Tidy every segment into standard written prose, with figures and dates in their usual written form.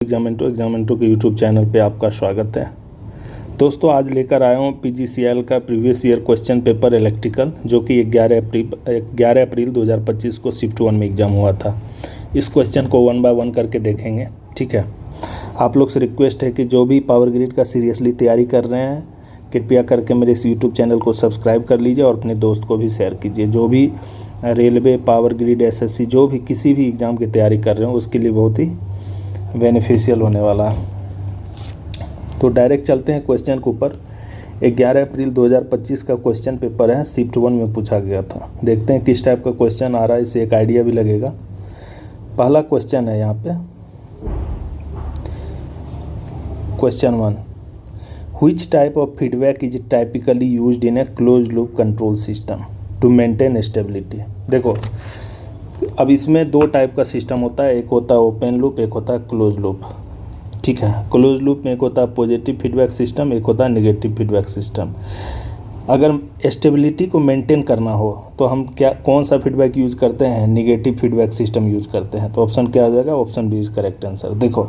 एग्जामेंटो के YouTube channel पे आपका स्वागत है। दोस्तों, आज लेकर आया हूँ पीजीसीएल का previous year question paper electrical, जो कि 11 अप्रैल 2025 को शिफ्ट 1 में एग्ज़ाम हुआ था। इस क्वेश्चन को 1 बाय 1 करके देखेंगे। ठीक है, आप लोग से रिक्वेस्ट है कि जो भी पावर ग्रिड का सीरियसली तैयारी कर रहे हैं, कृपया करके मेरे इस यूट्यूब चैनल को सब्सक्राइब कर लीजिए और अपने दोस्त को भी शेयर कीजिए। जो भी रेलवे, पावर ग्रिड, एसएससी, जो भी किसी भी एग्ज़ाम की तैयारी कर रहे हो, उसके लिए बहुत ही बेनिफिशियल होने वाला है। तो डायरेक्ट चलते हैं क्वेश्चन के ऊपर। 11 अप्रैल 2025 का क्वेश्चन पेपर है, शिफ्ट 1 में पूछा गया था। देखते हैं किस टाइप का क्वेश्चन आ रहा है, इससे एक आइडिया भी लगेगा। पहला क्वेश्चन है यहाँ पे, question 1, which type of feedback is typically used in a close loop control system to maintain stability. देखो, अब इसमें दो टाइप का सिस्टम होता है, एक होता है ओपन लूप, एक होता है क्लोज लूप। ठीक है, क्लोज लूप में एक होता है पॉजिटिव फीडबैक सिस्टम, एक होता है नेगेटिव फीडबैक सिस्टम। अगर स्टेबिलिटी को मेंटेन करना हो तो हम कौन सा फीडबैक यूज़ करते हैं? नेगेटिव फीडबैक सिस्टम यूज़ करते हैं। तो ऑप्शन क्या आ जाएगा? Option B is correct answer. देखो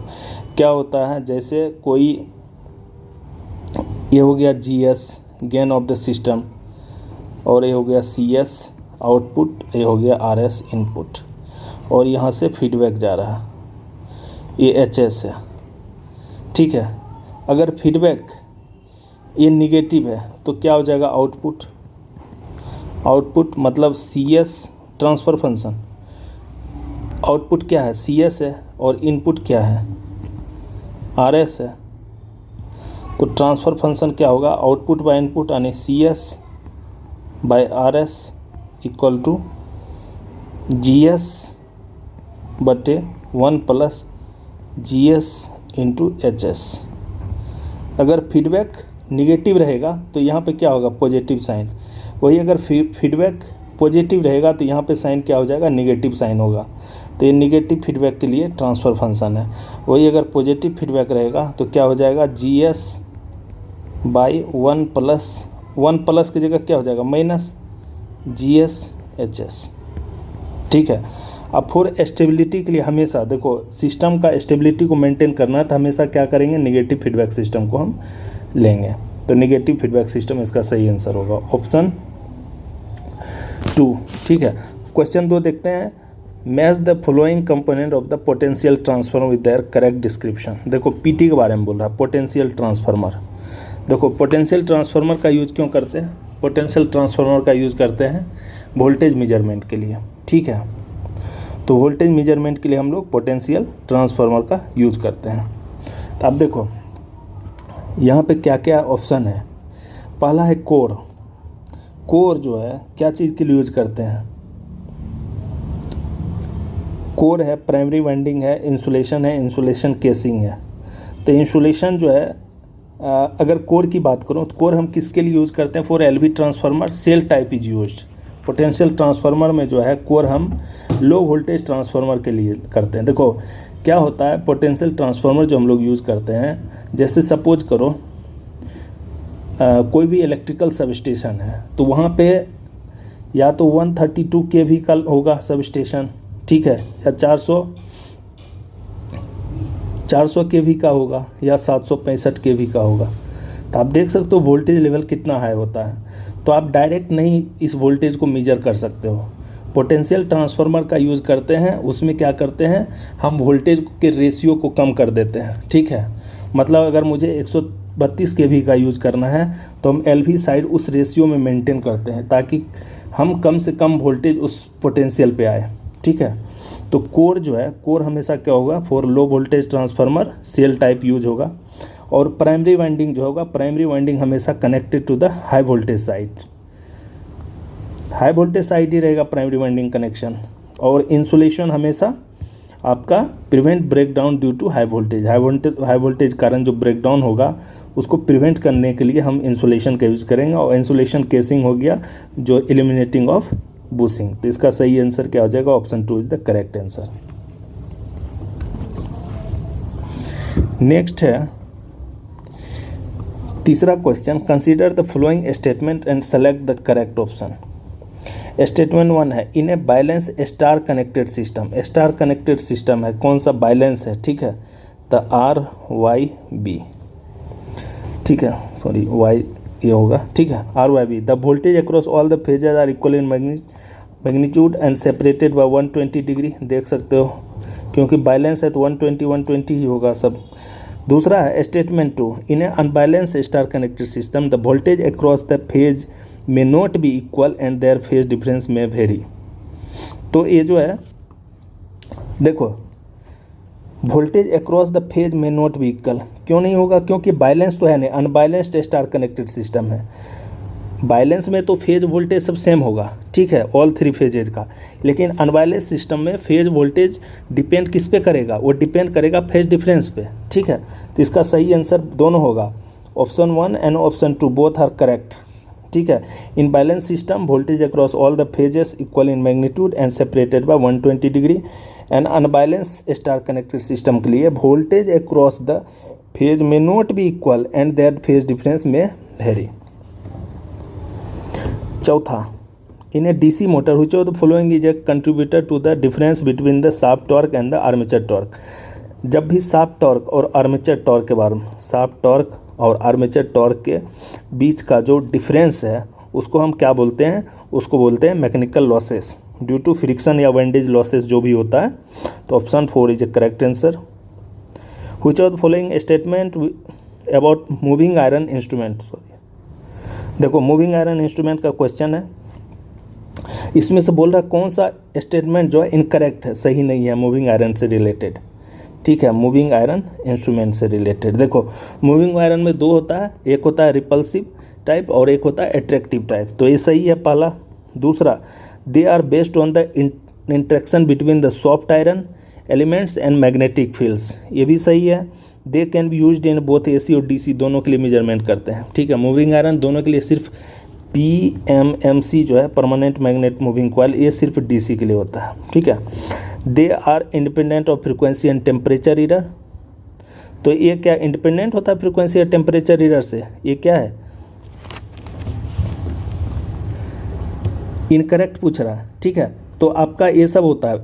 क्या होता है, जैसे कोई ये हो गया GS gain of the system, और ये हो गया CS आउटपुट, ये हो गया RS इनपुट, और यहाँ से फीडबैक जा रहा है, ये HS है। ठीक है, अगर फीडबैक ये निगेटिव है तो क्या हो जाएगा? आउटपुट। आउटपुट मतलब CS ट्रांसफ़र फंक्शन, आउटपुट क्या है? CS है, और इनपुट क्या है? RS है। तो ट्रांसफ़र फंक्शन क्या होगा? आउटपुट बाय इनपुट यानी CS by RS equal to GS बटे 1 प्लस GS इंटू HS। अगर फीडबैक निगेटिव रहेगा तो यहाँ पे क्या होगा? Positive sign. वही अगर फीडबैक पॉजिटिव रहेगा तो यहाँ पे साइन क्या हो जाएगा? निगेटिव साइन होगा। तो ये निगेटिव फीडबैक के लिए ट्रांसफ़र फंक्शन है। वही अगर पॉजिटिव फीडबैक रहेगा तो क्या हो जाएगा? GS बाई 1 प्लस की जगह क्या हो जाएगा? Minus GS HS। ठीक है, अब फॉर स्टेबिलिटी के लिए हमेशा देखो, सिस्टम का स्टेबिलिटी को मेंटेन करना है तो हमेशा क्या करेंगे? नेगेटिव फीडबैक सिस्टम को हम लेंगे। तो नेगेटिव फीडबैक सिस्टम इसका सही आंसर होगा, ऑप्शन 2। ठीक है, क्वेश्चन 2 देखते हैं। Match the following component of the potential transformer with their correct description. देखो PT के बारे में बोल रहा है, पोटेंशियल ट्रांसफार्मर। देखो पोटेंशियल ट्रांसफार्मर का यूज़ क्यों करते हैं? पोटेंशियल ट्रांसफार्मर का यूज़ करते हैं वोल्टेज मेजरमेंट के लिए। ठीक है, तो वोल्टेज मेजरमेंट के लिए हम लोग पोटेंशियल ट्रांसफार्मर का यूज़ करते हैं। तो अब देखो यहाँ पे क्या क्या ऑप्शन है। पहला है कोर। कोर जो है क्या चीज़ के लिए यूज़ करते हैं? कोर है, प्राइमरी वाइंडिंग है, इंसुलेशन है, इंसुलेशन केसिंग है। तो इंसुलेशन जो है, अगर कोर की बात करूँ तो कोर हम किसके लिए यूज़ करते हैं? For LV transformer shell type is used. Potential transformer में जो है कोर हम लो वोल्टेज ट्रांसफार्मर के लिए करते हैं। देखो क्या होता है, पोटेंशियल ट्रांसफार्मर जो हम लोग यूज़ करते हैं, जैसे सपोज करो कोई भी इलेक्ट्रिकल सब स्टेशन है, तो वहाँ पे या तो 132 kV का होगा सब स्टेशन, ठीक है, या 400 kV का होगा, या 765 kV का होगा। तो आप देख सकते हो वोल्टेज लेवल कितना हाई होता है। तो आप डायरेक्ट नहीं इस वोल्टेज को मेजर कर सकते हो। पोटेंशियल ट्रांसफार्मर का यूज़ करते हैं, उसमें क्या करते हैं, हम वोल्टेज के रेशियो को कम कर देते हैं। ठीक है, मतलब अगर मुझे 132 kV का यूज़ करना है तो हम LV साइड उस रेशियो में मेंटेन करते हैं, ताकि हम कम से कम वोल्टेज उस पोटेंशियल पे आए। ठीक है, तो कोर जो है, कोर हमेशा क्या होगा? For low voltage transformer shell type use होगा। और प्राइमरी वाइंडिंग जो होगा, प्राइमरी वाइंडिंग हमेशा connected to the high voltage side. High voltage side ही रहेगा प्राइमरी वाइंडिंग कनेक्शन। और इंसुलेशन हमेशा आपका prevent breakdown due to high voltage. High voltage कारण जो ब्रेकडाउन होगा उसको प्रिवेंट करने के लिए हम इंसुलेशन का यूज़ करेंगे। और इंसुलेशन केसिंग हो गया जो एलिमिनेटिंग ऑफ बुशिंग। तो इसका सही आंसर क्या हो जाएगा? Option 2 is the correct answer. Next है तीसरा question, consider the following statement and select the correct option. Statement 1 है, in a balance star connected system. Star connected system है, कौन सा? बैलेंस है। ठीक है, द RYB, ठीक है, सॉरी वाई ये होगा, ठीक है, RYB। The voltage across all the phases are equal in magnitude and separated by 120 degree, देख सकते हो क्योंकि बैलेंस है तो 120 ही होगा सब। दूसरा है statement 2, in a unbalance star connected system the voltage across the phase may not be equal and there phase difference may vary. तो ये जो है देखो, voltage across the phase may not be equal क्यों नहीं होगा, क्योंकि बैलेंस तो है नहीं, अनबैलेंस्ड स्टार कनेक्टेड सिस्टम है। बैलेंस में तो फेज वोल्टेज सब सेम होगा, ठीक है, ऑल थ्री फेजेज का, लेकिन अनबैलेंस सिस्टम में फेज वोल्टेज डिपेंड किस पे करेगा, वो डिपेंड करेगा फेज डिफरेंस पे, ठीक है। तो इसका सही आंसर दोनों होगा, option 1 and option 2 both are correct, ठीक है। In balance system voltage across all the phases equal in magnitude and separated by 120 degree, and unbalance star connected system के लिए voltage across the phase may not be equal and there phase difference may vary. चौथा, in a DC motor which of the following is a contributor to the difference between the shaft torque and the armature torque. जब भी shaft torque और armature torque के बारे में, shaft torque और armature torque के बीच का जो डिफरेंस है उसको हम क्या बोलते हैं, उसको बोलते हैं mechanical losses due to friction या विंडेज लॉसेस जो भी होता है। तो option 4 is a correct answer. Which of the following statement about moving iron instrument, sorry देखो मूविंग आयरन इंस्ट्रूमेंट का क्वेश्चन है, इसमें से बोल रहा है कौन सा स्टेटमेंट जो है इनकरेक्ट है, सही नहीं है मूविंग आयरन से रिलेटेड, ठीक है, मूविंग आयरन इंस्ट्रूमेंट से रिलेटेड। देखो मूविंग आयरन में दो होता है, एक होता है रिपल्सिव टाइप और एक होता है अट्रैक्टिव टाइप, तो ये सही है पहला। दूसरा, they are based on the interaction between the soft iron elements and magnetic fields, ये भी सही है। They can be used in both AC और DC दोनों के लिए मेजरमेंट करते हैं, ठीक है। मूविंग आयरन दोनों के लिए सिर्फ PMMC जो है परमानेंट मैग्नेट मूविंग कॉइल, ये सिर्फ DC के लिए होता है, ठीक है। They are independent of frequency and temperature error, तो ये क्या इंडिपेंडेंट होता है फ्रिक्वेंसी या टेम्परेचर एरर से, ये क्या है, इनकरेक्ट पूछ रहा है, ठीक है। तो आपका ये सब होता है,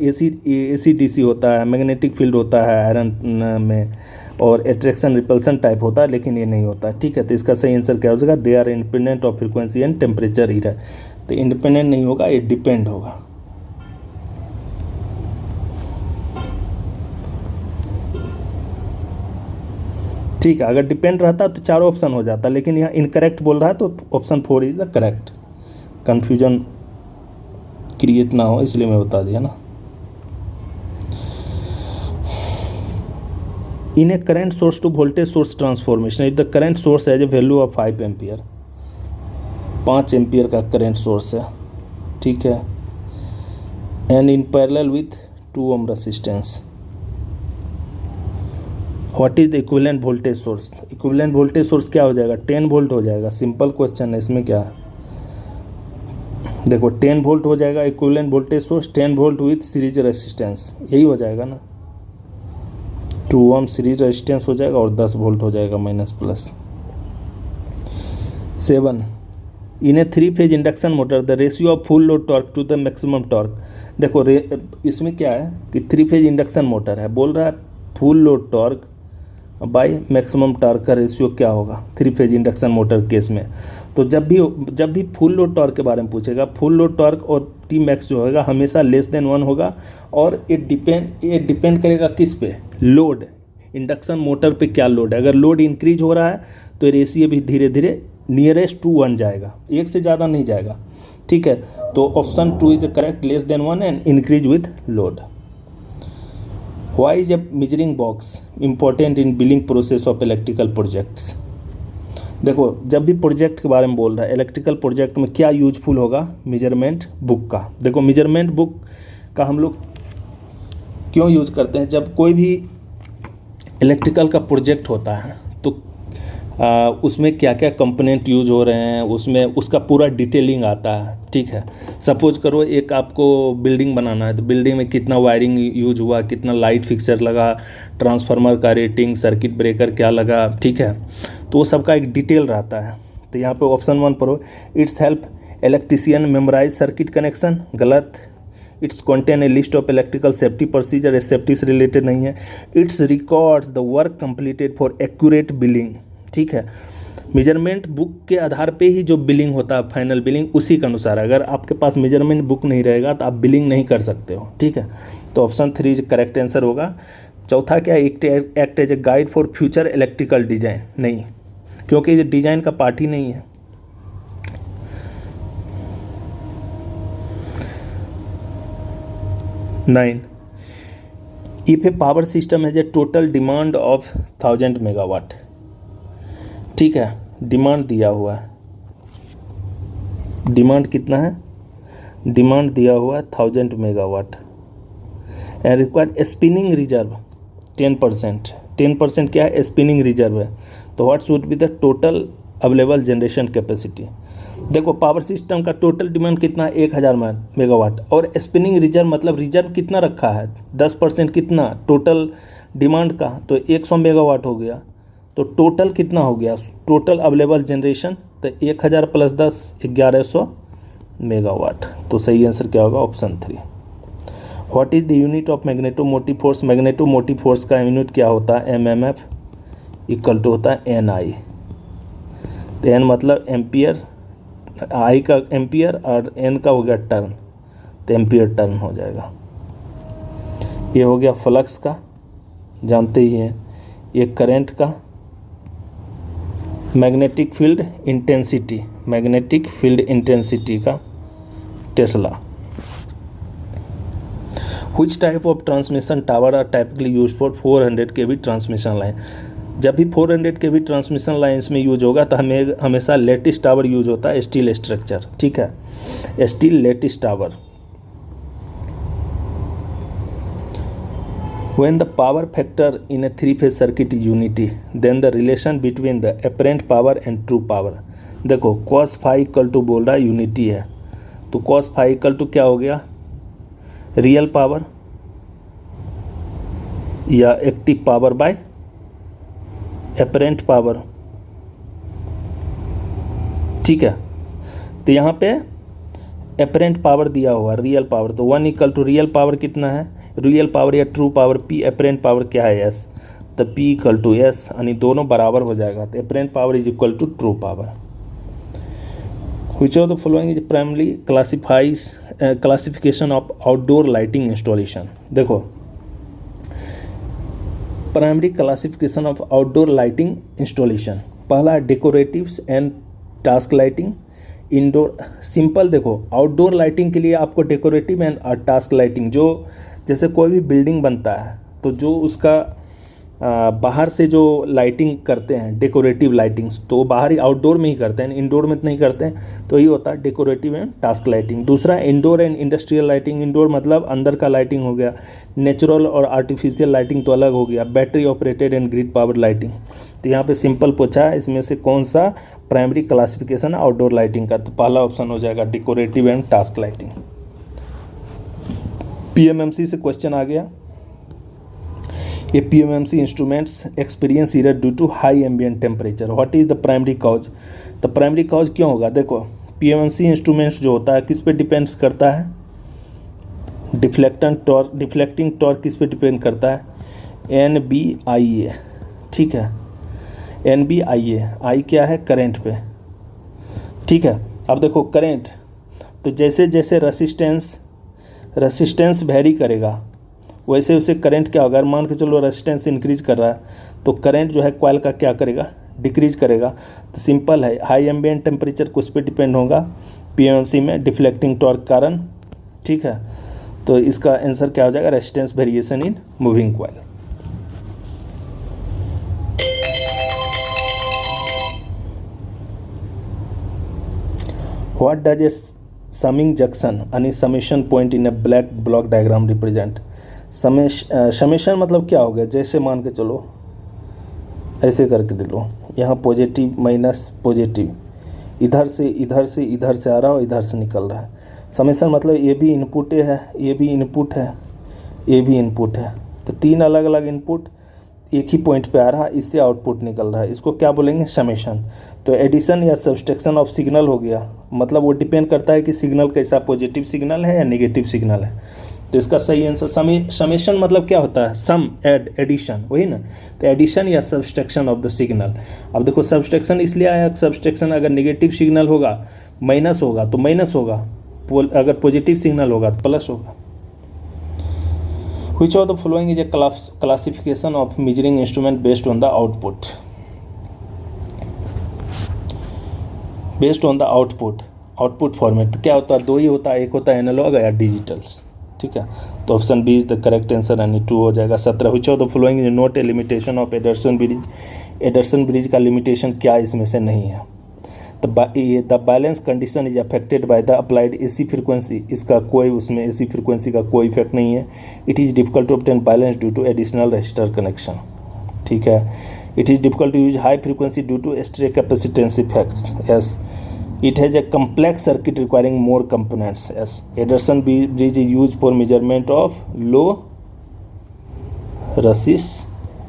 AC DC होता है, मैग्नेटिक फील्ड होता है आयरन में, और अट्रैक्शन रिपल्सन टाइप होता है, लेकिन ये नहीं होता, ठीक है। तो इसका सही आंसर क्या हो जाएगा, they are independent of frequency and temperature error, तो इंडिपेंडेंट नहीं होगा, ये डिपेंड होगा। ठीक है, अगर डिपेंड रहता तो चारों ऑप्शन हो जाता, लेकिन यहाँ इनकरेक्ट बोल रहा है तो option 4 is the correct. Confusion create ना हो इसलिए मैं बता दिया ना। In a current source to voltage source transformation if the current source has a value of 5 ampere, 5 ampere का करंट सोर्स है, ठीक है, and in parallel with 2 ohm resistance, what is the equivalent voltage source. Equivalent voltage source क्या हो जाएगा, 10 volt हो जाएगा, simple question है, इसमें क्या है, देखो 10 वोल्ट हो जाएगा equivalent voltage source, 10 volt with series resistance, यही हो जाएगा ना, 2 ओम सीरीज रेजिस्टेंस हो जाएगा और 10 वोल्ट हो जाएगा minus plus. 7, in a 3 phase induction motor the ratio of full load torque to the maximum torque. देखो इसमें क्या है कि 3 फेज इंडक्शन मोटर है, बोल रहा है full load torque by maximum torque का रेशियो क्या होगा 3 फेज इंडक्शन मोटर केस में। तो जब भी फुल लोड टॉर्क के बारे में पूछेगा, फुल लोड टॉर्क और टी मैक्स जो होगा हमेशा लेस देन 1 होगा, और ये डिपेंड करेगा किस पे, लोड, इंडक्शन मोटर पे क्या लोड है। अगर लोड इंक्रीज हो रहा है तो रेशियो भी धीरे धीरे नियरेस्ट टू 1 जाएगा, 1 से ज़्यादा नहीं जाएगा, ठीक है। तो option 2 is correct, less than 1 and increase with load. Why is a measuring box important in billing process of electrical projects. देखो जब भी प्रोजेक्ट के बारे में बोल रहा है, इलेक्ट्रिकल प्रोजेक्ट में क्या यूजफुल होगा, मेजरमेंट बुक का। देखो मेजरमेंट बुक का हम लोग क्यों यूज़ करते हैं, जब कोई भी इलेक्ट्रिकल का प्रोजेक्ट होता है तो उसमें क्या क्या कंपोनेंट यूज हो रहे हैं, उसमें उसका पूरा डिटेलिंग आता है, ठीक है। सपोज करो एक आपको बिल्डिंग बनाना है, तो बिल्डिंग में कितना वायरिंग यूज हुआ, कितना लाइट फिक्सर लगा, ट्रांसफार्मर का रेटिंग, सर्किट ब्रेकर क्या लगा, ठीक है। तो वो सबका एक डिटेल रहता है। तो यहाँ पे ऑप्शन 1 पर हो, it's help electrician memorise circuit connection, गलत। It's contain a list of electrical safety procedure, safety से रिलेटेड नहीं है। It's records the work completed for accurate billing, ठीक है। मेजरमेंट बुक के आधार पे ही जो बिलिंग होता है, फाइनल बिलिंग उसी के अनुसार। अगर आपके पास मेजरमेंट बुक नहीं रहेगा तो आप बिलिंग नहीं कर सकते हो, ठीक है। तो ऑप्शन 3 करेक्ट आंसर होगा। चौथा क्या, act as a guide for future electrical design, नहीं, क्योंकि ये डिजाइन का पार्ट ही नहीं है। Nine, if a power system has a total demand of 1000 megawatt, ठीक है, डिमांड दिया हुआ है, डिमांड कितना है, डिमांड दिया हुआ है 1000 megawatt and required spinning reserve 10%, 10% क्या है, स्पिनिंग रिजर्व है। तो what should be the total available generation capacity. देखो पावर सिस्टम का टोटल डिमांड कितना है, 1000 मेगावाट, और स्पिनिंग रिजर्व मतलब रिजर्व कितना रखा है, 10% कितना टोटल डिमांड का, तो 100 मेगावाट हो गया। तो टोटल कितना हो गया, टोटल अवेलेबल जनरेशन, तो 1000 + 10 1100 मेगावाट। तो सही आंसर क्या होगा, option 3। What is the unit of magnetomotive force, magnetomotive force का यूनिट क्या होता है, MMF इक्वल टू होता है NI। तो N मतलब एम्पियर, I का एम्पियर और N का हो गया टर्न, तो एम्पियर टर्न हो जाएगा। ये हो गया फ्लक्स का, जानते ही हैं। ये करंट का, magnetic field intensity, magnetic field intensity का Tesla. Which type of transmission tower are typically used for 400 kV transmission line. जब भी 400 kV ट्रांसमिशन लाइन्स में यूज होगा तो हमें हमेशा लेटिस टावर यूज होता है, स्टील स्ट्रक्चर, ठीक है, steel lattice tower. When the power factor in a 3-phase circuit is unity, then the relation between the apparent power and true power, देखो cos phi इक्वल टू बोल रहा है unity है, तो cos phi इक्वल टू क्या हो गया, real power या active power bye apparent power, ठीक है। तो यहाँ पे एपरेंट पावर दिया हुआ रियल पावर, तो 1 इक्वल टू रियल पावर कितना है, रियल पावर या true power P, apparent power क्या है S, तो P इक्वल टू S, यानी दोनों बराबर हो जाएगा। तो apparent power is equal to true power. Which of the following is primarily classification of outdoor lighting installation। देखो primary classification of outdoor lighting installation, पहला decoratives and task lighting, indoor simple. देखो outdoor lighting के लिए आपको decorative and task lighting, जो जैसे कोई भी बिल्डिंग बनता है तो जो उसका बाहर से जो लाइटिंग करते हैं डेकोरेटिव लाइटिंग्स, तो बाहर ही आउटडोर में ही करते हैं, इंडोर में तो नहीं करते हैं, तो ये होता है डेकोरेटिव एंड टास्क लाइटिंग। दूसरा indoor and industrial lighting, indoor मतलब अंदर का लाइटिंग हो गया, नेचुरल और आर्टिफिशियल लाइटिंग तो अलग हो गया, battery operated and grid power lighting. तो यहाँ पे सिंपल पूछा है इसमें से कौन सा प्राइमरी क्लासिफिकेशन है आउटडोर लाइटिंग का, तो पहला ऑप्शन हो जाएगा decorative and task lighting. PMMC से क्वेश्चन आ गया, ये PMMC instruments experience error due to high ambient temperature, what is the primary cause. तो प्राइमरी कॉज क्यों होगा, देखो PMMC इंस्ट्रूमेंट्स जो होता है किस पे डिपेंड्स करता है, डिफ्लेक्टिंग टॉर्क किस पे डिपेंड करता है, NBIA, ठीक है, NBIA, आई क्या है करंट पे, ठीक है। अब देखो करंट, तो जैसे जैसे रेसिस्टेंस वेरी करेगा वैसे वैसे करंट क्या होगा, मान के चलो रेजिस्टेंस इंक्रीज कर रहा है तो करंट जो है कॉइल का क्या करेगा, डिक्रीज करेगा। तो सिंपल है, हाई एम्बिएंट टेम्परेचर कुछ पे डिपेंड होगा PMMC में, डिफ्लेक्टिंग टॉर्क कारण, ठीक है। तो इसका आंसर क्या हो जाएगा, resistance variation in moving coil. What does a summing junction यानी summation point in a black block diagram represent. Summation मतलब क्या हो गया, जैसे मान के चलो ऐसे करके ले लो, यहाँ पॉजिटिव माइनस पॉजिटिव, इधर से आ रहा है, इधर से निकल रहा है। समेशन मतलब ये भी इनपुट है, ये भी इनपुट है, ये भी इनपुट है, तो तीन अलग अलग इनपुट एक ही पॉइंट पे आ रहा है, इससे आउटपुट निकल रहा है, इसको क्या बोलेंगे, समेशन। तो एडिशन या सब्सट्रैक्शन ऑफ सिग्नल हो गया, मतलब वो डिपेंड करता है कि सिग्नल कैसा, पॉजिटिव सिग्नल है या नेगेटिव सिग्नल है। तो इसका सही आंसर समेशन मतलब क्या होता है, सम, एडिशन, वही ना। तो एडिशन या सब्सट्रैक्शन ऑफ द सिग्नल। अब देखो सब्सट्रैक्शन इसलिए आया, सब्सट्रैक्शन अगर नेगेटिव सिग्नल होगा माइनस होगा तो माइनस होगा, अगर पॉजिटिव सिग्नल होगा तो प्लस होगा। Which of the following is a classification of measuring instrument based on the output? Based on the output format क्या होता है, दो ही होता है, एक होता है एनालॉग या डिजिटल्स, ठीक है। तो option B is the correct answer यानी 2 हो जाएगा। 17 Which of the following is not a limitation of Anderson bridge? Anderson bridge का लिमिटेशन क्या इसमें से नहीं है? The balance condition is affected by the applied AC frequency, इसका कोई उसमें एसी फ्रीक्वेंसी का कोई इफेक्ट नहीं है। It is difficult to obtain balance due to additional resistor connection, ठीक है। It is difficult to use high frequency due to stray capacitance effects, yes. It has a complex circuit requiring more components, yes. Ederson bridge is used for measurement of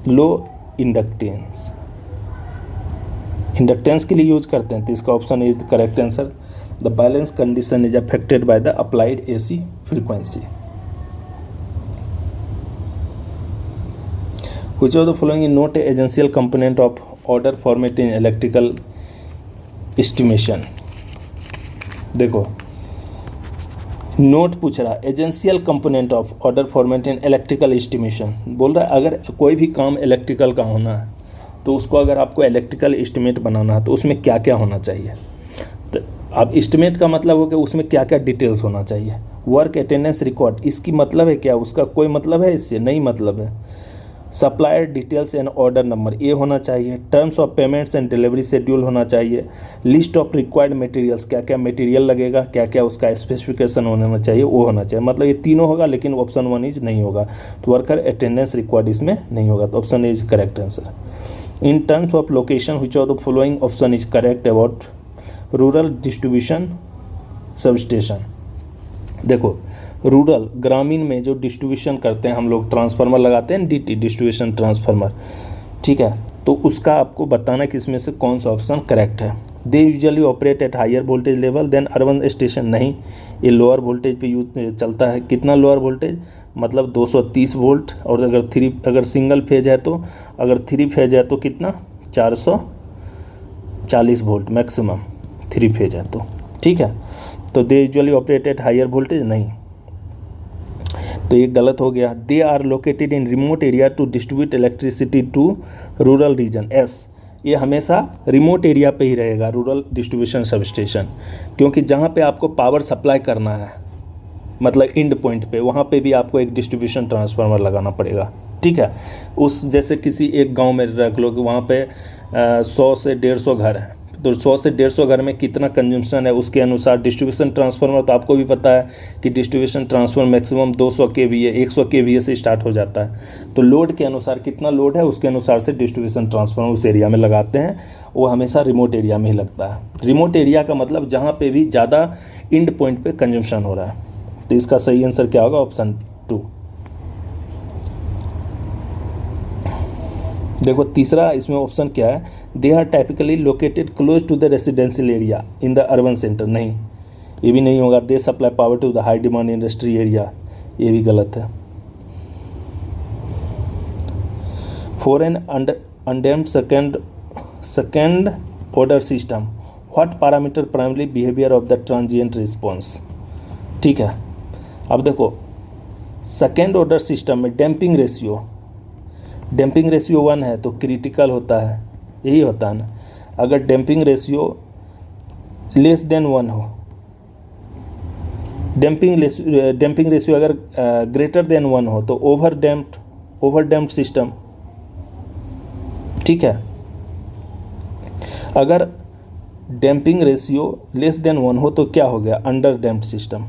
low inductance, inductance के लिए use करते हैं, तो इसका option is the correct answer. The balance condition is affected by the applied AC frequency. Which of the following is not a essential component of order format in electrical estimation? देखो note पूछ रहा है essential component of order format in electrical estimation, बोल रहा है अगर कोई भी काम इलेक्ट्रिकल का होना है तो उसको अगर आपको इलेक्ट्रिकल एस्टिमेट बनाना है तो उसमें क्या क्या होना चाहिए। तो अब एस्टिमेट का मतलब हो कि उसमें क्या क्या डिटेल्स होना चाहिए। वर्क अटेंडेंस रिकॉर्ड, इसकी मतलब है क्या, उसका कोई मतलब है इससे नहीं मतलब है। Supplier details and order number ये होना चाहिए। Terms of payments and delivery schedule होना चाहिए। लिस्ट ऑफ रिक्वायर्ड मटेरियल्स, क्या क्या मटेरियल लगेगा, क्या क्या उसका स्पेसिफिकेशन होना चाहिए, वो होना चाहिए। मतलब ये तीनों होगा लेकिन ऑप्शन 1 इज नहीं होगा, तो वर्कर अटेंडेंस रिकॉर्ड इसमें नहीं होगा, तो option is correct answer. In terms of location, which of the following option is correct about rural distribution substation? देखो रूरल ग्रामीण में जो डिस्ट्रीब्यूशन करते हैं हम लोग, ट्रांसफार्मर लगाते हैं डीटी, डिस्ट्रीब्यूशन ट्रांसफार्मर, ठीक है। तो उसका आपको बताना कि इसमें से कौन सा ऑप्शन करेक्ट है। They usually operate at higher voltage level than urban station, नहीं, ये लोअर वोल्टेज पे यूज चलता है। कितना लोअर वोल्टेज, मतलब 230 वोल्ट, और अगर सिंगल फेज है तो, अगर 3 फेज है तो कितना 440 वोल्ट मैक्सिमम 3 फेज है तो, ठीक है। तो they usually operate at higher voltage, नहीं, तो ये गलत हो गया। They are located in remote area to distribute electricity to rural region, yes, ये हमेशा रिमोट एरिया पे ही रहेगा रूरल डिस्ट्रीब्यूशन सब स्टेशन, क्योंकि जहाँ पे आपको पावर सप्लाई करना है मतलब एंड पॉइंट पे, वहाँ पे भी आपको एक डिस्ट्रीब्यूशन ट्रांसफार्मर लगाना पड़ेगा, ठीक है। उस जैसे किसी एक गांव में रख लो कि वहाँ पे 100 से 150 घर हैं, तो 100 से 150 घर में कितना कंजम्पशन है उसके अनुसार डिस्ट्रीब्यूशन ट्रांसफार्मर, तो आपको भी पता है कि distribution transformer maximum 200 kVA 100 kVA से स्टार्ट हो जाता है। तो लोड के अनुसार कितना लोड है उसके अनुसार से डिस्ट्रीब्यूशन ट्रांसफार्मर उस एरिया में लगाते हैं, वो हमेशा रिमोट एरिया में ही लगता है। रिमोट एरिया का मतलब जहाँ पे भी ज़्यादा एंड पॉइंट पे कंजम्पशन हो रहा है, तो इसका सही आंसर क्या होगा, ऑप्शन 2। देखो तीसरा इसमें ऑप्शन क्या है, they are typically located close to the residential area in the urban centre, नहीं, ये भी नहीं होगा। They supply power to the high demand industry area, ये भी गलत है। For an undamped second order system what parameter primary behaviour of the transient response, ठीक है। अब देखो सेकेंड ऑर्डर सिस्टम में डैम्पिंग रेशियो 1 है तो क्रिटिकल होता है, यही होता है ना। अगर डैम्पिंग रेशियो लेस देन 1 हो, डैम्पिंग रेशियो अगर ग्रेटर देन 1 हो तो ओवर डैम्प्ड सिस्टम, ठीक है। अगर डैम्पिंग रेशियो लेस देन 1 हो तो क्या हो गया, अंडर डैम्प्ड सिस्टम।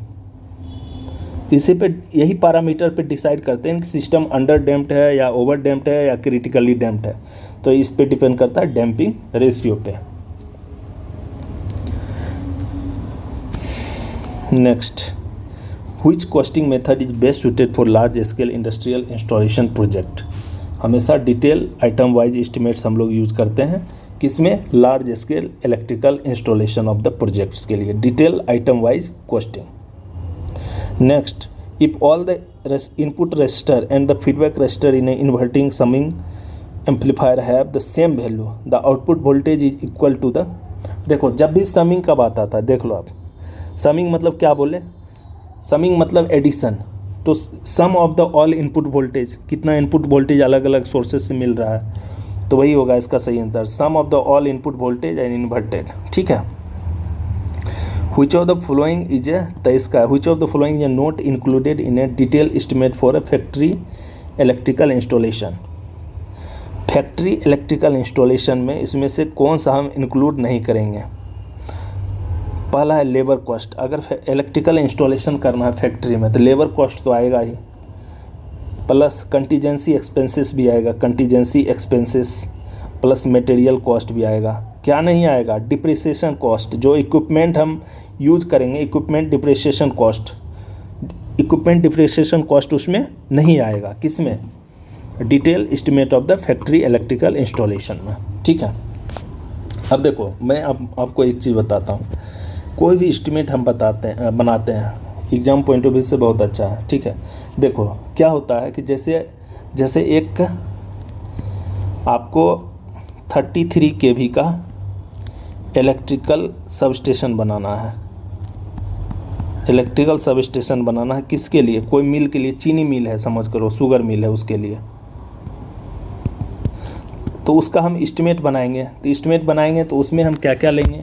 इसी पे यही पैरामीटर पे डिसाइड करते हैं कि सिस्टम अंडर डैम्प्ड है या ओवर डैम्प्ड है या क्रिटिकली डैम्प्ड है, तो इस पे डिपेंड करता है डैम्पिंग रेशियो पे। Next, which costing method is best suited for large scale industrial installation project? हमेशा डिटेल आइटम वाइज एस्टिमेट्स हम लोग यूज़ करते हैं, किसमें, large scale electrical installation of the projects के लिए detail item wise costing. Next, If all the input resistor and the feedback resistor in an inverting summing amplifier have the same value, the output voltage is equal to the, देखो जब भी summing का बात आता है, देख लो आप, summing मतलब क्या बोले, समिंग मतलब एडिशन, तो sum of the all input voltage, कितना इनपुट वोल्टेज अलग अलग सोर्सेज से मिल रहा है, तो वही होगा इसका सही answer, sum of the all input voltage and inverted. ठीक है, Which of the following is a, तो इसका which of the following is not included in a detailed estimate for a factory electrical installation। Factory electrical installation में इसमें से कौन सा हम इंक्लूड नहीं करेंगे। पहला है लेबर कॉस्ट, अगर इलेक्ट्रिकल इंस्टॉलेशन करना है फैक्ट्री में तो लेबर कॉस्ट तो आएगा ही, प्लस कंटीजेंसी एक्सपेंसेस भी आएगा, contingency expenses plus material cost भी आएगा। क्या नहीं आएगा, डिप्रिसिएशन कॉस्ट, जो इक्विपमेंट हम यूज करेंगे, equipment depreciation cost, equipment depreciation cost उसमें नहीं आएगा, किसमें, detail estimate of the factory electrical installation में। ठीक है, अब देखो मैं अब आपको एक चीज़ बताता हूँ, कोई भी एस्टिमेट हम बनाते हैं एग्जाम पॉइंट ऑफ व्यू से बहुत अच्छा है। ठीक है, देखो क्या होता है कि जैसे एक आपको 33 kV का इलेक्ट्रिकल सबस्टेशन बनाना है, इलेक्ट्रिकल सबस्टेशन बनाना है किसके लिए, कोई मिल के लिए, चीनी मिल है समझ करो, शुगर मिल है उसके लिए, तो उसका हम एस्टिमेट बनाएंगे। तो एस्टिमेट बनाएंगे तो उसमें हम क्या क्या लेंगे,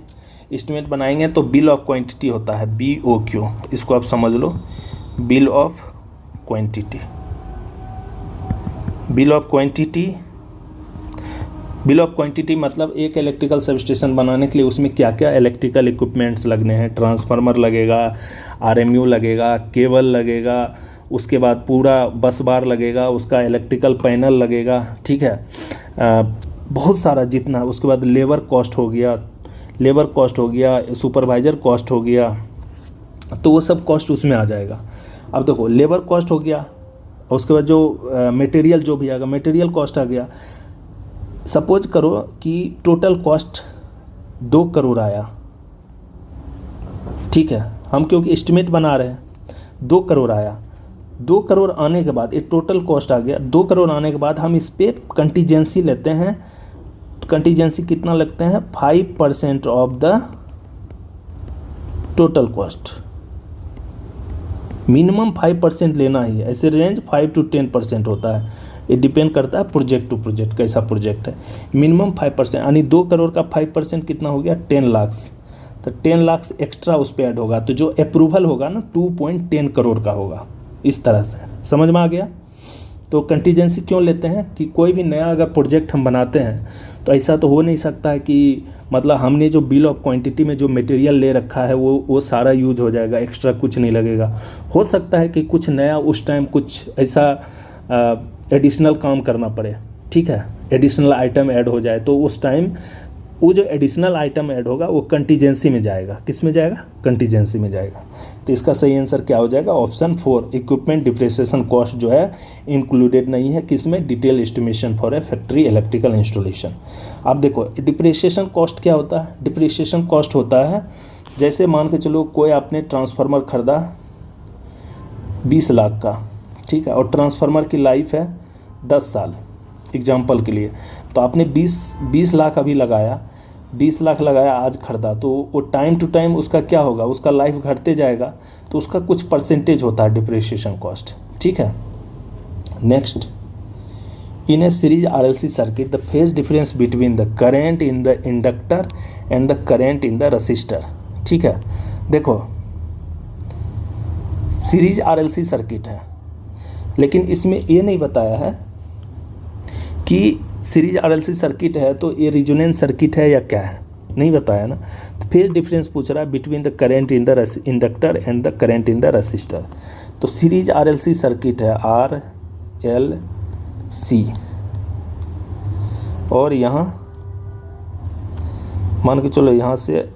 एस्टिमेट बनाएंगे तो बिल ऑफ क्वांटिटी होता है, BOQ, इसको आप समझ लो, bill of quantity. Bill of quantity, bill of quantity मतलब एक इलेक्ट्रिकल सबस्टेशन बनाने के लिए उसमें क्या क्या इलेक्ट्रिकल इक्विपमेंट्स लगने हैं, ट्रांसफार्मर लगेगा, RMU लगेगा, केबल लगेगा, उसके बाद पूरा बस बार लगेगा, उसका इलेक्ट्रिकल पैनल लगेगा। ठीक है, बहुत सारा जितना, उसके बाद लेबर कॉस्ट हो गया, लेबर कॉस्ट हो गया, सुपरवाइज़र कॉस्ट हो गया, तो वो सब कॉस्ट उसमें आ जाएगा। अब देखो लेबर कॉस्ट हो गया, उसके बाद जो मटेरियल जो भी आएगा, मटेरियल कॉस्ट आ गया। सपोज करो कि टोटल कॉस्ट 2 करोड़ आया, ठीक है, हम क्योंकि एस्टिमेट बना रहे हैं, 2 करोड़ आया, 2 करोड़ आने के बाद एक टोटल कॉस्ट आ गया, 2 करोड़ आने के बाद हम इस पर कंटीजेंसी लेते हैं, कंटीजेंसी कितना लगते हैं, 5% of the total cost, minimum 5% लेना ही है, ऐसे रेंज 5 to 10% होता है, ये डिपेंड करता है प्रोजेक्ट टू प्रोजेक्ट, कैसा प्रोजेक्ट है। मिनिमम 5%, यानी 2 करोड़ का 5% कितना हो गया, 10 लाख, तो 10 लाख एक्स्ट्रा उस पर ऐड होगा, तो जो अप्रूवल होगा ना 2.10 करोड़ का होगा, इस तरह से समझ में आ गया। तो कंटीजेंसी क्यों लेते हैं कि कोई भी नया अगर प्रोजेक्ट हम बनाते हैं तो ऐसा तो हो नहीं सकता है कि मतलब हमने जो बिल ऑफ क्वांटिटी में जो मटेरियल ले रखा है वो सारा यूज हो जाएगा, एक्स्ट्रा कुछ नहीं लगेगा। हो सकता है कि कुछ नया उस टाइम कुछ ऐसा एडिशनल काम करना पड़े, ठीक है, एडिशनल आइटम ऐड हो जाए, तो उस टाइम वो जो एडिशनल आइटम ऐड होगा वो कंटीजेंसी में जाएगा, किस में जाएगा, कंटीजेंसी में जाएगा। तो इसका सही आंसर क्या हो जाएगा, ऑप्शन 4, इक्विपमेंट डिप्रिसिएशन कॉस्ट जो है इंक्लूडेड नहीं है, किसमें, detail estimation for a factory electrical installation. अब देखो डिप्रिसिएशन कॉस्ट क्या होता है, डिप्रिसिएशन कॉस्ट होता है जैसे मान के चलो कोई आपने ट्रांसफार्मर खरीदा 20 लाख का, ठीक है, और ट्रांसफार्मर की लाइफ है 10 साल एग्जाम्पल के लिए, तो आपने 20 लाख अभी लगाया, 20 लाख लगाया आज खरीदा, तो वो टाइम टू टाइम उसका क्या होगा, उसका लाइफ घटते जाएगा, तो उसका कुछ परसेंटेज होता है डिप्रिसिएशन कॉस्ट। ठीक है, next, in A series RLC circuit the phase difference between the current in the inductor and the current in the resistor. ठीक है, देखो सीरीज RLC सर्किट है, लेकिन इसमें ये नहीं बताया है कि सीरीज RLC सर्किट है तो ये रिजोनेंस सर्किट है या क्या है, नहीं बताया ना। तो फेज डिफरेंस पूछ रहा है between the current in the inductor and the current in the resistor. तो सीरीज RLC सर्किट है RLC, और यहाँ मान के चलो यहाँ से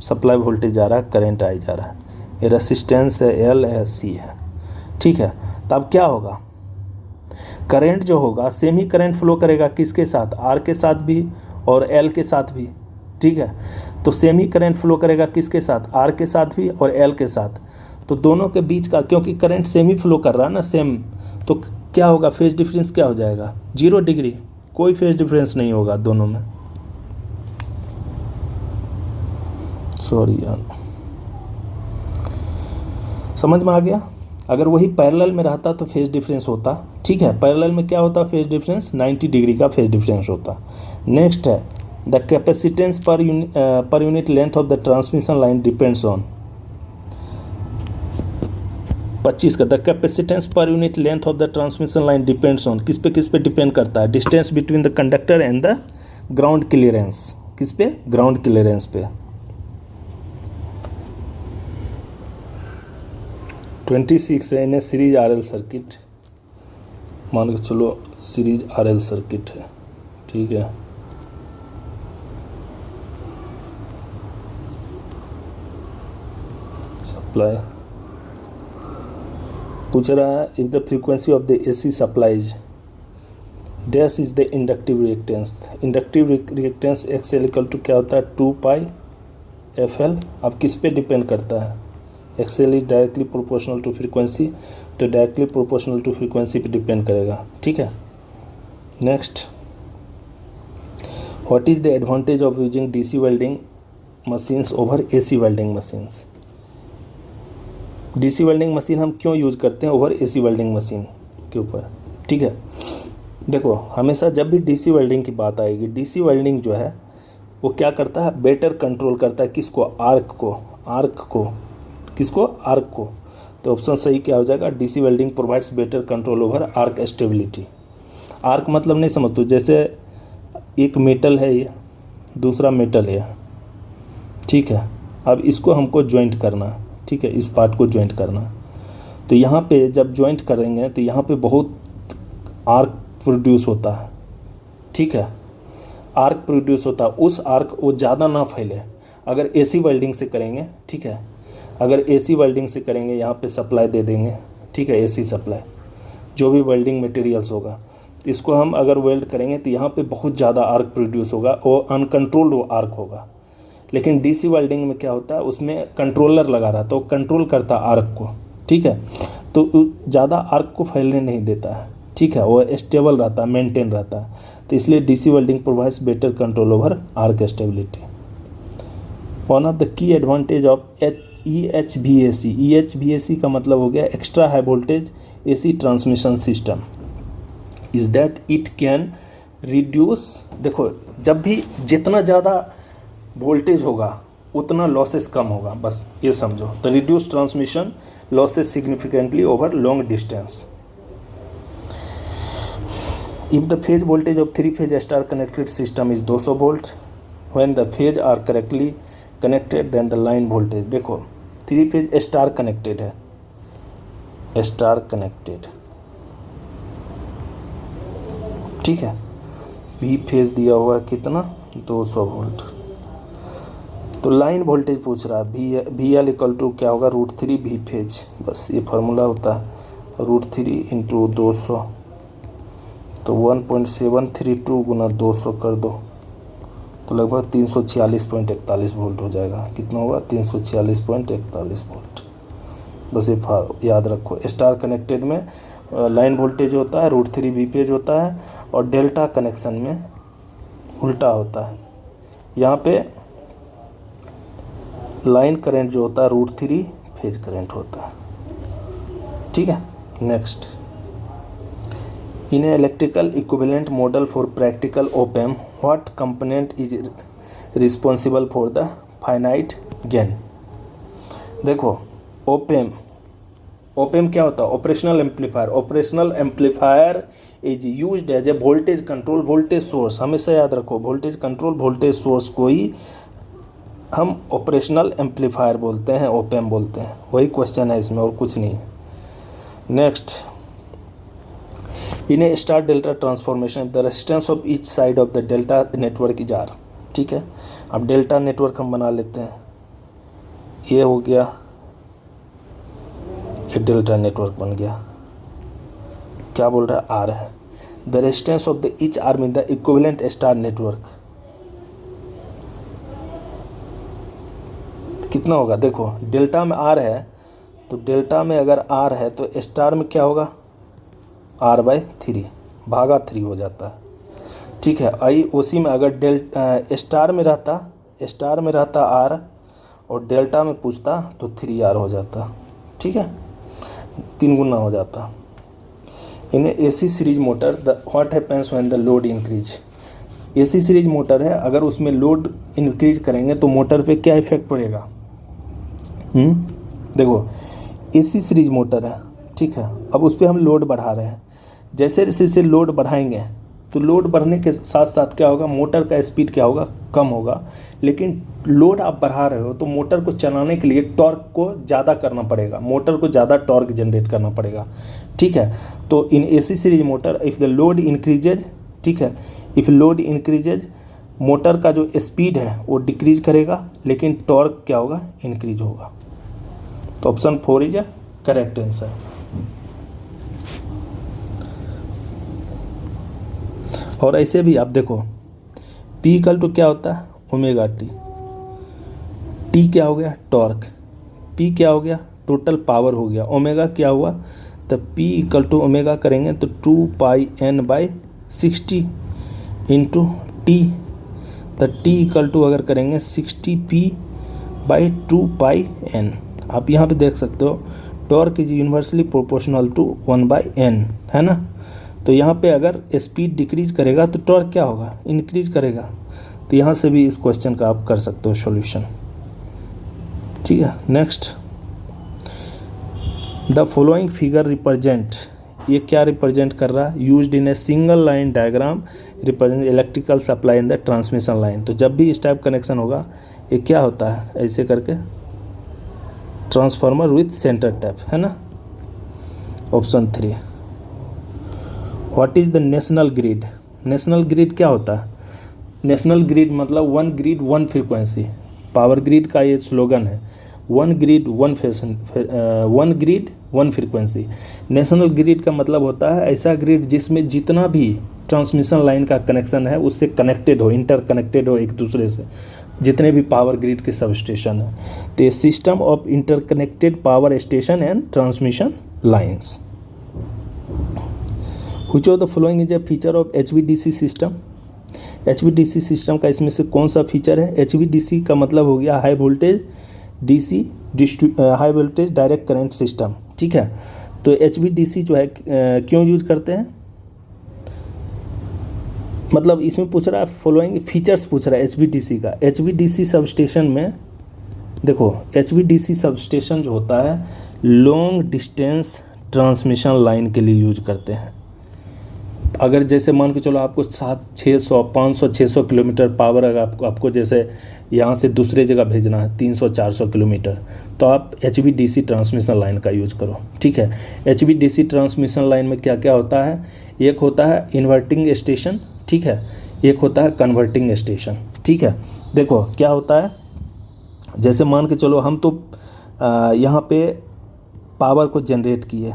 सप्लाई वोल्टेज जा रहा है, करंट आई जा रहा है, ये रेसिस्टेंस है LC है। ठीक है, तो अब क्या होगा, करंट जो होगा सेम ही करंट फ्लो करेगा, किसके साथ, R के साथ भी और L के साथ भी। ठीक है, तो सेम ही करंट फ्लो करेगा किसके साथ, R के साथ भी और L के साथ। तो दोनों के बीच का, क्योंकि करंट सेम ही फ्लो कर रहा है ना, सेम, तो क्या होगा, फेज डिफरेंस क्या हो जाएगा, 0 डिग्री, कोई फेज डिफरेंस नहीं होगा दोनों में। सॉरी यार, समझ में आ गया। अगर वही पैरेलल में रहता तो फेज डिफरेंस होता, ठीक है। पैरेलल में क्या होता फेज डिफरेंस, 90 डिग्री का फेज डिफरेंस होता। नेक्स्ट है the capacitance per unit length of the transmission line depends on, 25 का, the capacitance per unit length of the transmission line depends on, किस पे डिपेंड करता है, distance between the conductor and the ground clearance, किस पे, ground clearance पे। 26 है इन्हें सीरीज आरएल सर्किट, मान के चलो सीरीज आरएल सर्किट है, ठीक है। सप्लाई पूछ रहा है, if the frequency of the AC supplies dash is the inductive reactance, inductive reactance XL equal to क्या होता है, 2 पाई FL। अब किस पे डिपेंड करता है, XL is directly proportional to frequency, तो डायरेक्टली प्रोपोर्शनल टू फ्रीक्वेंसी पे डिपेंड करेगा, ठीक है। Next, what is the advantage of using DC welding machines over AC welding machines, DC welding machine हम क्यों यूज़ करते हैं ओवर AC वेल्डिंग मशीन के ऊपर, ठीक है। देखो हमेशा जब भी DC वेल्डिंग की बात आएगी, DC वेल्डिंग जो है वो क्या करता है, बेटर कंट्रोल करता है किसको, आर्क को, तो ऑप्शन सही क्या हो जाएगा, DC welding provides better control over arc stability. Arc मतलब नहीं समझ तो, जैसे एक मेटल है ये, दूसरा मेटल है, ठीक है। अब इसको हमको ज्वाइंट करना, ठीक है, इस पार्ट को ज्वाइंट करना, तो यहाँ पे जब ज्वाइंट करेंगे तो यहाँ पे बहुत आर्क प्रोड्यूस होता है, ठीक है, आर्क प्रोड्यूस होता है। उस आर्क वो ज़्यादा ना फैले अगर AC वेल्डिंग से करेंगे, ठीक है। अगर AC वेल्डिंग से करेंगे, यहाँ पे सप्लाई दे देंगे, ठीक है, AC सप्लाई, जो भी वेल्डिंग मटेरियल्स होगा, तो इसको हम अगर वेल्ड करेंगे तो यहाँ पे बहुत ज़्यादा आर्क प्रोड्यूस होगा और अनकंट्रोल्ड आर्क होगा। लेकिन DC वेल्डिंग में क्या होता है, उसमें कंट्रोलर लगा रहता है, वो कंट्रोल करता है आर्क को, ठीक है, तो ज़्यादा आर्क को फैलने नहीं देता है, ठीक है, वो स्टेबल रहता है, मेंटेन रहता है, तो इसलिए DC welding provides better control over arc stability. One of the key advantage of EHVAC का मतलब हो गया extra high voltage AC transmission system, is that it can reduce, देखो जब भी जितना ज़्यादा वोल्टेज होगा उतना लॉसेस कम होगा, बस ये समझो। तो reduce transmission losses significantly over long distance. If the phase voltage of 3 phase star connected system is 200 volt, when the phase are correctly connected then the line voltage, देखो 3 फेज स्टार कनेक्टेड है, star connected, ठीक है, V phase दिया हुआ है कितना, 200 volt, तो line voltage पूछ रहा है, VL इक्वल टू क्या होगा, √3 V फेज, बस ये फार्मूला होता है, √3 इंटू 200, तो 1.732 गुना 200 कर दो, तो लगभग 346.41 वोल्ट हो जाएगा। कितना होगा, 346.41 वोल्ट। बस ये याद रखो, स्टार कनेक्टेड में लाइन वोल्टेज होता है, √3 V पेज होता है, और डेल्टा कनेक्शन में उल्टा होता है। यहाँ पे लाइन करंट जो होता है √3 फेज करंट होता है, ठीक है। Next, in electrical equivalent model for practical op amp what component is responsible for the finite gain. देखो ओपैम क्या होता है, operational amplifier. Operational amplifier is used as a voltage control voltage source, हमेशा याद रखो, वोल्टेज कंट्रोल वोल्टेज सोर्स को ही हम operational amplifier बोलते हैं, ओपैम बोलते हैं। वही क्वेश्चन है इसमें और कुछ नहीं। Next, in a star delta transformation the resistance of each side of the delta network is R, ठीक है। अब डेल्टा नेटवर्क हम बना लेते हैं, ये हो गया, ये डेल्टा नेटवर्क बन गया, क्या बोल रहा है, आर है। The resistance of the each arm in the equivalent star network कितना होगा, देखो डेल्टा में आर है तो डेल्टा में अगर आर है तो स्टार में क्या होगा, R/3 भागा 3 हो जाता है। ठीक है, आई उसी में अगर स्टार में रहता आर और डेल्टा में पूछता तो 3R हो जाता। ठीक है, 3 गुना हो जाता। इन AC series motor what happens when the load increase. AC series motor है, अगर उसमें लोड इंक्रीज करेंगे तो मोटर पे क्या इफेक्ट पड़ेगा। देखो AC सीरीज मोटर है, ठीक है, अब उस पर हम लोड बढ़ा रहे हैं। जैसे जैसे लोड बढ़ाएंगे तो लोड बढ़ने के साथ साथ क्या होगा, मोटर का स्पीड क्या होगा, कम होगा। लेकिन लोड आप बढ़ा रहे हो तो मोटर को चलाने के लिए टॉर्क को ज़्यादा करना पड़ेगा, मोटर को ज़्यादा टॉर्क जनरेट करना पड़ेगा। ठीक है, तो इन AC series motor if the load increases, ठीक है, इफ़ लोड इंक्रीजेज मोटर का जो स्पीड है वो डिक्रीज करेगा, लेकिन टॉर्क क्या होगा, इंक्रीज होगा। तो option 4 is a correct answer. और ऐसे भी आप देखो P इक्वल टू क्या होता है, ओमेगा T क्या हो गया, टॉर्क, P क्या हो गया, टोटल पावर हो गया, ओमेगा क्या हुआ, तो P इक्वल टू ओमेगा करेंगे तो 2πN/60 इंटू T, तो T इक्वल टू अगर करेंगे 60p/2πN। आप यहाँ पे देख सकते हो torque is universally proportional to 1/N, है ना। तो यहाँ पे अगर स्पीड डिक्रीज करेगा तो टॉर्क क्या होगा, इंक्रीज करेगा। तो यहाँ से भी इस क्वेश्चन का आप कर सकते हो सॉल्यूशन। ठीक है, next, the following figure represent, ये क्या रिप्रेजेंट कर रहा है, used in a single line diagram represent electrical supply in the transmission line. तो जब भी इस टाइप कनेक्शन होगा ये क्या होता है, ऐसे करके ट्रांसफार्मर विथ सेंटर टैप, है ना। Option 3। What is the national grid, national grid क्या होता है, नेशनल ग्रिड मतलब 1 ग्रिड 1 फ्रीक्वेंसी, पावर ग्रिड का ये स्लोगन है, 1 grid 1 fashion, 1 grid 1 frequency. National grid का मतलब होता है ऐसा ग्रिड जिसमें जितना भी ट्रांसमिशन लाइन का कनेक्शन है उससे कनेक्टेड हो, इंटर कनेक्टेड हो एक दूसरे से, जितने भी पावर ग्रिड के सब स्टेशन है। तो ये system of interconnected power station and transmission lines. Which of the following is A feature of HVDC system. HVDC system का इसमें से कौन सा फीचर है, HVDC का मतलब हो गया high voltage DC high voltage direct current system. ठीक है, तो HVDC जो है क्यों यूज करते हैं, मतलब इसमें पूछ रहा है फॉलोइंग फीचर्स पूछ रहा है HVDC का। HVDC सब स्टेशन में देखो, HVDC सब स्टेशन जो होता है लॉन्ग डिस्टेंस ट्रांसमिशन लाइन के लिए यूज करते हैं। अगर जैसे मान के चलो आपको 600 500 600 किलोमीटर पावर अगर आपको जैसे यहाँ से दूसरे जगह भेजना है 300-400 किलोमीटर, तो आप HVDC ट्रांसमिशन लाइन का यूज करो। ठीक है, HVDC ट्रांसमिशन लाइन में क्या क्या होता है, एक होता है इन्वर्टिंग स्टेशन, ठीक है, एक होता है कन्वर्टिंग स्टेशन। ठीक है, देखो क्या होता है, जैसे मान के चलो हम तो यहाँ पे पावर को जनरेट किए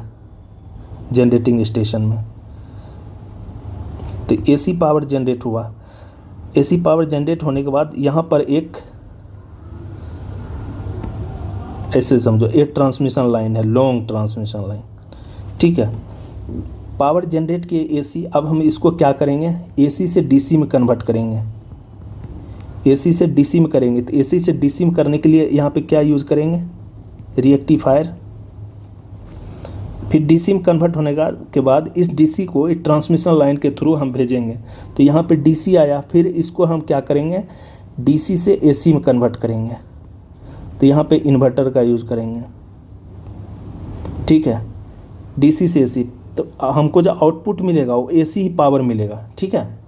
जनरेटिंग स्टेशन में, तो AC पावर जनरेट हुआ, AC पावर जनरेट होने के बाद यहाँ पर एक ऐसे समझो एक ट्रांसमिशन लाइन है, लॉन्ग ट्रांसमिशन लाइन। ठीक है, पावर जनरेट किए AC, अब हम इसको क्या करेंगे, AC से DC में कन्वर्ट करेंगे, AC से DC में करेंगे। तो AC से DC में करने के लिए यहाँ पे क्या यूज़ करेंगे, रिएक्टिफायर। फिर DC में कन्वर्ट होने के बाद इस DC को एक ट्रांसमिशन लाइन के थ्रू हम भेजेंगे। तो यहाँ पे DC आया, फिर इसको हम क्या करेंगे, DC से AC में कन्वर्ट करेंगे। तो यहाँ पे इन्वर्टर का यूज़ करेंगे। ठीक है, DC से AC, तो हमको जो आउटपुट मिलेगा वो AC ही पावर मिलेगा। ठीक है,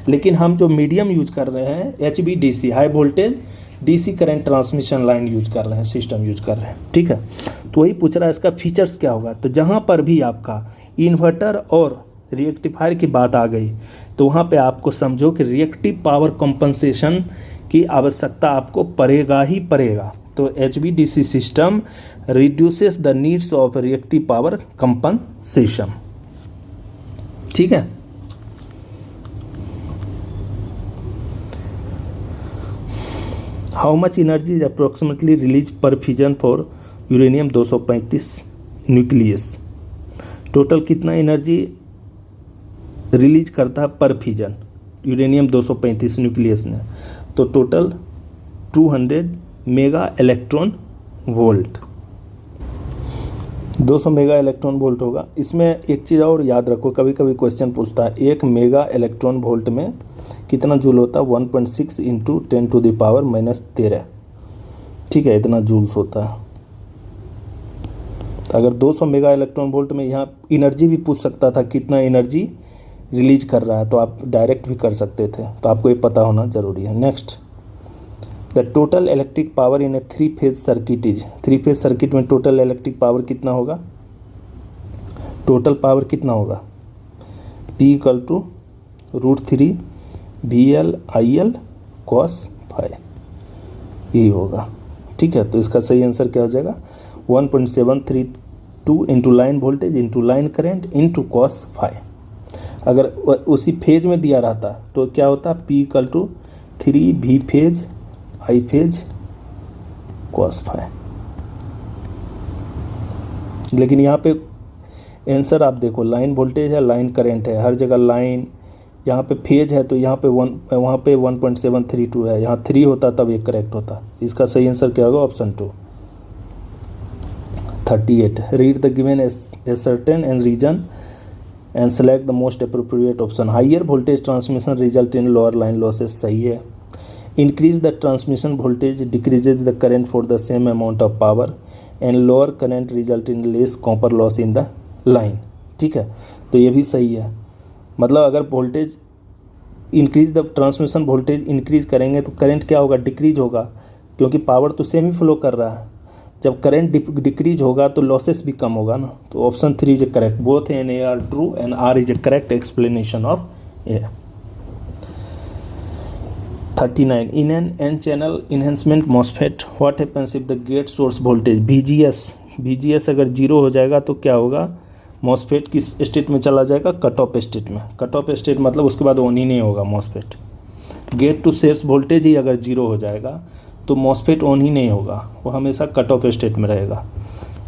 लेकिन हम जो मीडियम यूज कर रहे हैं HVDC high voltage DC current transmission line use कर रहे हैं, सिस्टम यूज कर रहे हैं। ठीक है, तो वही पूछ रहा है इसका फीचर्स क्या होगा। तो जहाँ पर भी आपका इन्वर्टर और रिएक्टिफायर की बात आ गई तो वहाँ पे आपको समझो कि रिएक्टिव पावर कंपनसेशन की आवश्यकता आपको पड़ेगा ही पड़ेगा। तो HVDC system reduces the needs of reactive power compensation. ठीक है, how much energy is approximately release per fission for uranium 235 nucleus. Total कितना एनर्जी रिलीज करता है पर फिजन यूरेनियम 235 न्यूक्लियस ने? तो total 200 mega electron volt, 200 mega electron volt होगा। इसमें एक चीज़ और याद रखो, कभी कभी क्वेश्चन पूछता है 1 मेगा इलेक्ट्रॉन वोल्ट में कितना जूल होता है? 1.6 इंटू 10⁻⁻13। ठीक है, इतना जूल्स होता है। तो अगर 200 मेगा इलेक्ट्रॉन वोल्ट में यहाँ एनर्जी भी पूछ सकता था कितना एनर्जी रिलीज कर रहा है, तो आप डायरेक्ट भी कर सकते थे। तो आपको ये पता होना ज़रूरी है। Next, the total electric power in a 3 phase circuit is. 3 phase circuit में टोटल इलेक्ट्रिक पावर कितना होगा? टोटल पावर कितना होगा? P = √3 VL/IL cos φ, यही होगा। ठीक है, तो इसका सही आंसर क्या हो जाएगा? 1.732 into line voltage into line current into cos φ। अगर उसी फेज में दिया रहता तो क्या होता? P = 3 V phase I phase cos φ। लेकिन यहाँ पे आंसर आप देखो, लाइन वोल्टेज है, लाइन करंट है, हर जगह लाइन, यहाँ पे फेज है, तो यहाँ पे वहाँ पे 1.732 है, यहाँ 3 होता तब ये करेक्ट होता। इसका सही आंसर क्या होगा? Option 2। 38, read the given ascertain and region and select the most appropriate option. Higher voltage transmission result in lower line losses, सही है। Increase the transmission voltage decreases the current for the same amount of power and lower current result in less copper loss in the line। ठीक है, तो ये भी सही है। मतलब अगर voltage increase the transmission voltage increase करेंगे तो करंट क्या होगा? डिक्रीज होगा, क्योंकि पावर तो सेम ही फ्लो कर रहा है। जब करंट डिक्रीज होगा तो लॉसेस भी कम होगा ना। तो option 3 is correct. Both and A R true and R is a correct explanation of A. 39, in an N channel enhancement MOSFET what happens if the gate source voltage VGS अगर 0 हो जाएगा तो क्या होगा? मॉसफेट किस state में चला जाएगा? कट ऑफ स्टेट में। कट ऑफ स्टेट मतलब उसके बाद ऑन ही नहीं होगा MOSFET. Gate to source voltage ही अगर 0 हो जाएगा तो मॉसफेट ऑन ही नहीं होगा, वो हमेशा कट ऑफ स्टेट में रहेगा।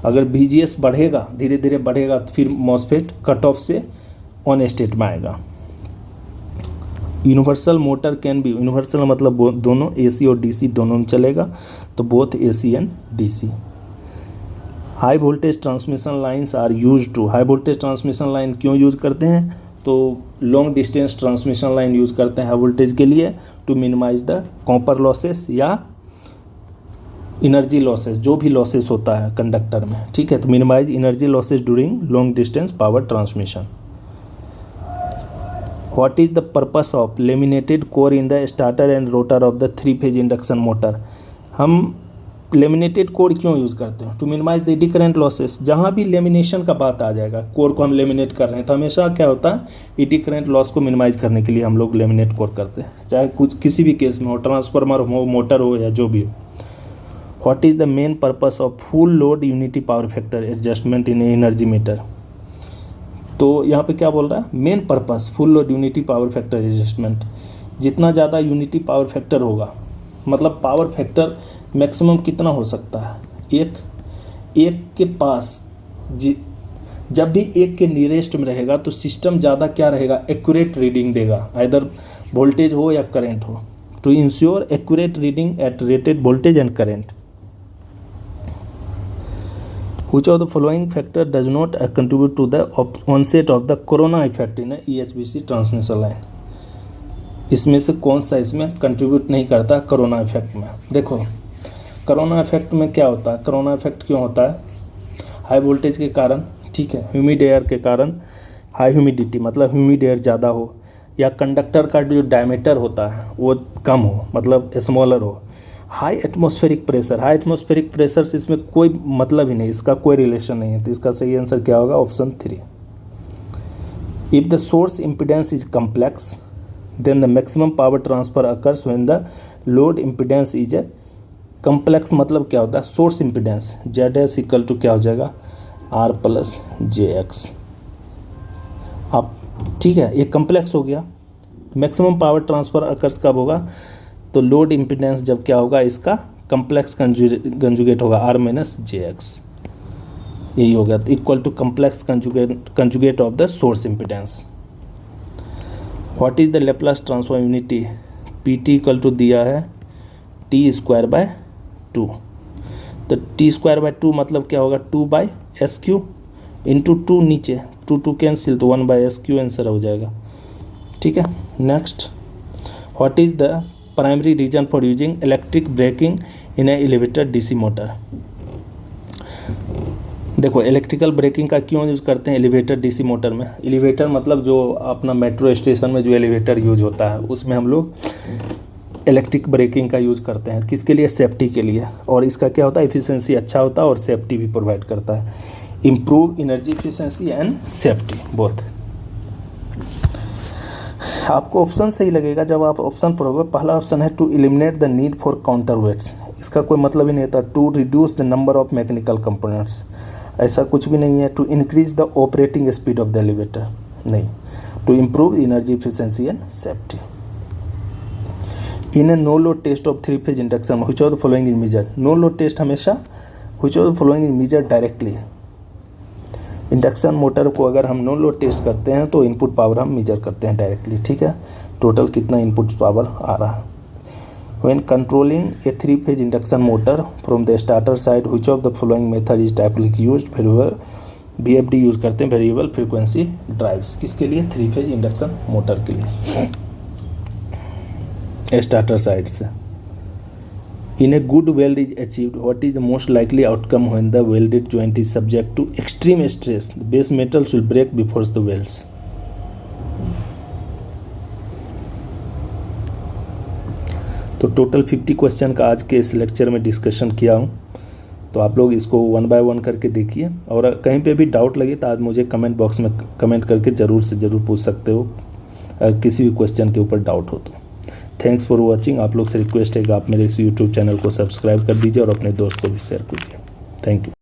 अगर VGS बढ़ेगा, धीरे धीरे बढ़ेगा, तो फिर मॉसफेट कट ऑफ से ऑन स्टेट में आएगा। Universal motor can be, universal मतलब दोनों AC और DC दोनों में चलेगा, तो both AC and DC। High voltage transmission lines are use to, high voltage transmission line क्यों यूज़ करते हैं? तो long distance transmission line use करते हैं हाई वोल्टेज के लिए, to minimize the copper losses या एनर्जी लॉसेस, जो भी लॉसेस होता है कंडक्टर में। ठीक है, तो minimize energy losses during long distance power transmission. What is the purpose of laminated core in the starter and rotor of the 3 phase induction motor? हम लेमिनेटेड कोर क्यों यूज़ करते हैं? To minimize the eddy current losses. जहाँ भी lamination का बात आ जाएगा, core को हम लेमिनेट कर रहे हैं, तो हमेशा क्या होता है? एडी करंट लॉस को मिनिमाइज करने के लिए हम लोग लेमिनेट कोर करते हैं, चाहे कुछ किसी भी केस में हो, ट्रांसफार्मर हो, मोटर हो, या जो भी हो। What is the main purpose of full load unity power factor adjustment in energy meter? तो यहाँ पे क्या बोल रहा है? Main purpose full load unity power factor adjustment. जितना ज़्यादा यूनिटी पावर फैक्टर होगा, मतलब पावर फैक्टर मैक्सिमम कितना हो सकता है? एक के पास जब भी एक के नियरेस्ट में रहेगा तो सिस्टम ज़्यादा क्या रहेगा? एक्यूरेट रीडिंग देगा, आइदर वोल्टेज हो या करंट हो, to ensure accurate reading at rated voltage and current. Which of the following factor does not contribute to the onset of the corona effect in a EHVC transmission line? इसमें से कौन सा इसमें contribute नहीं करता corona effect में? देखो, corona effect में क्या होता है? कोरोना इफेक्ट क्यों होता है? हाई वोल्टेज के कारण, ठीक है, ह्यूमिड एयर के कारण, हाई ह्यूमिडिटी मतलब ह्यूमिड एयर ज़्यादा हो, या कंडक्टर का जो डायमीटर होता है वो कम हो, मतलब स्मॉलर हो। High atmospheric pressure, high atmospheric pressure से इसमें कोई मतलब ही नहीं, इसका कोई रिलेशन नहीं है। तो इसका सही आंसर क्या होगा? Option 3। If the source impedance is complex then the maximum power transfer occurs when the load impedance is a complex. मतलब क्या होता है? सोर्स इम्पिडेंस ZS = क्या हो जाएगा? R + jX। अब ठीक है, ये कम्प्लेक्स हो गया। मैक्सिमम पावर ट्रांसफ़र अकर्स कब होगा? तो लोड इम्पिडेंस जब क्या होगा? इसका कम्प्लेक्स कंजुगेट होगा R माइनस JX, यही हो गया, equal to complex conjugate of the source impedance. What is the Laplace transform unity, PT equal to दिया है T²/2, तो T²/2 मतलब क्या होगा 2/SQ इंटू 2 नीचे 2 कैंसिल, तो 1/SQ आंसर हो जाएगा। ठीक है, next, what is the primary reason for using electric braking in a elevator DC motor. देखो इलेक्ट्रिकल ब्रेकिंग का क्यों यूज़ करते हैं एलिवेटर DC मोटर में। एलिवेटर मतलब जो अपना मेट्रो स्टेशन में जो एलिवेटर यूज होता है उसमें हम लोग इलेक्ट्रिक ब्रेकिंग का यूज़ करते हैं, किसके लिए, सेफ्टी के लिए। और इसका क्या होता है, एफिशिएंसी अच्छा होता है और सेफ्टी भी प्रोवाइड करता है। Improve energy efficiency and safety both. आपको ऑप्शन सही लगेगा जब आप ऑप्शन पढ़ोगे। पहला ऑप्शन है to eliminate the need for counter weights, इसका कोई मतलब ही नहीं होता। To reduce the number of mechanical components, ऐसा कुछ भी नहीं है। To increase the operating speed of the elevator, नहीं। To improve energy efficiency and safety. In a no load test of 3 phase induction which of the following is measured. No load test हमेशा which of the following is measured directly. Induction motor को अगर हम no load test करते हैं तो input power हम major करते हैं डायरेक्टली। ठीक है, टोटल कितना इनपुट पावर आ रहा है। When controlling A 3 phase induction motor from the starter side which of the following method is typically used. VFD use करते हैं, वेरिएबल फ्रीक्वेंसी ड्राइव्स, किसके लिए, 3 फेज इंडक्शन मोटर के लिए, स्टार्टर साइड से। In a good weld is achieved, what is the most likely outcome when the welded joint is subject to extreme stress, base metals will break before the welds. तो टोटल 50 question का आज के इस lecture में discussion किया हूँ, तो आप लोग इसको 1 बाय 1 करके देखिए। और कहीं पे भी डाउट लगे तो आज मुझे कमेंट बॉक्स में कमेंट करके ज़रूर से ज़रूर पूछ सकते हो, अगर किसी भी क्वेश्चन के ऊपर डाउट हो तो। Thanks for watching. आप लोग से रिक्वेस्ट है कि आप मेरे इस यूट्यूब चैनल को सब्सक्राइब कर दीजिए और अपने दोस्त को भी शेयर कीजिए। Thank you.